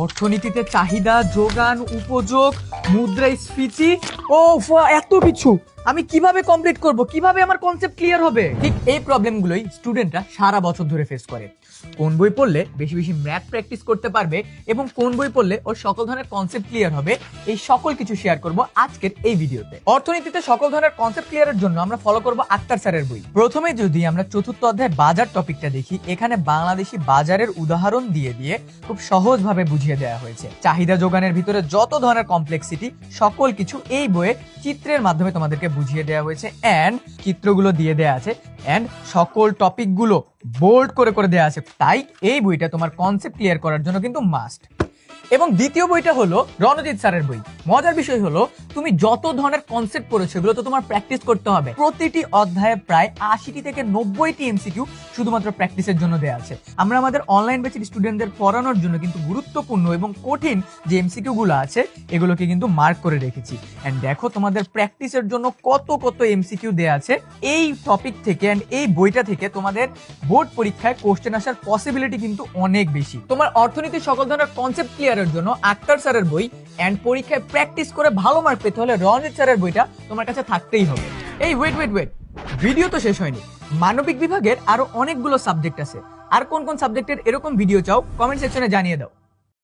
অর্থনীতিতে চাহিদা, যোগান, উপযোগ, মুদ্রাস্ফীতি ও এত কিছু আমি কিভাবে কমপ্লিট করব, কিভাবে আমার কনসেপ্ট ক্লিয়ার হবে? ঠিক এই প্রবলেমগুলোই স্টুডেন্টরা সারা বছর ধরে ফেস করে। কোন বই পড়লে বেশি বেশি ম্যাথ প্র্যাকটিস করতে পারবে এবং কোন বই পড়লে ওর সকল ধরনের কনসেপ্ট ক্লিয়ার হবে, এই সকল কিছু শেয়ার করব আজকের এই ভিডিওতে। অর্থনীতিতে সকল ধরনের কনসেপ্ট ক্লিয়ারের জন্য আমরা ফলো করব আক্তার স্যারের বই। প্রথমে যদি আমরা চতুর্থ অধ্যায় বাজার টপিকটা দেখি, এখানে বাংলাদেশি বাজারের উদাহরণ দিয়ে দিয়ে খুব সহজভাবে বুঝিয়ে দেওয়া হয়েছে। চাহিদা যোগানের ভিতরে যত ধরনের কমপ্লেক্সিটি সকল কিছু এই বইয়ে চিত্রের মাধ্যমে তোমাদেরকে বুঝিয়ে দেওয়া হয়েছে, এন্ড চিত্রগুলো দিয়ে দেওয়া আছে, এন্ড সকল টপিকগুলো বোল্ড করে করে দেওয়া আছে। তাই এই বইটা তোমার কনসেপ্ট ক্লিয়ার করার জন্য কিন্তু মাস্ট। এবং দ্বিতীয় বইটা হলো রণজিৎ স্যারের বই। মজার বিষয় হলো তুমি যত ধরনের কনসেপ্ট পড়েছো এগুলো তো তোমার প্র্যাকটিস করতে হবে। প্রতিটি অধ্যায়ে প্রায় 80টি থেকে 90টি এমসিকিউ শুধুমাত্র প্র্যাকটিসের জন্য দেওয়া আছে। আমরা আমাদের অনলাইন ব্যাচের স্টুডেন্টদের পড়ানোর জন্য কিন্তু গুরুত্বপূর্ণ এবং কঠিন যে এমসিকিউ গুলো আছে এগুলোকে কিন্তু মার্ক করে রেখেছি। এন্ড দেখো তোমাদের প্র্যাকটিসের জন্য কত কত এমসিকিউ দেওয়া আছে এই টপিক থেকে। এন্ড এই বইটা থেকে তোমাদের বোর্ড পরীক্ষায় কোশ্চেন আসার পসিবিলিটি কিন্তু অনেক বেশি। তোমার অর্থনীতির সকল ধরনের কনসেপ্ট ক্লিয়ার জন্য আক্তার স্যারের বই এন্ড পরীক্ষায় প্র্যাকটিস করে ভালো মার্ক পেতে হলে রণজিৎ স্যারের বইটা তোমার কাছে থাকতেই হবে। এই ওয়েট ভিডিও তো শেষ হয়নি। মানবিক বিভাগের আরো অনেকগুলো সাবজেক্ট আছে। আর কোন কোন সাবজেক্টের এরকম ভিডিও চাও কমেন্ট সেকশনে জানিয়ে দাও।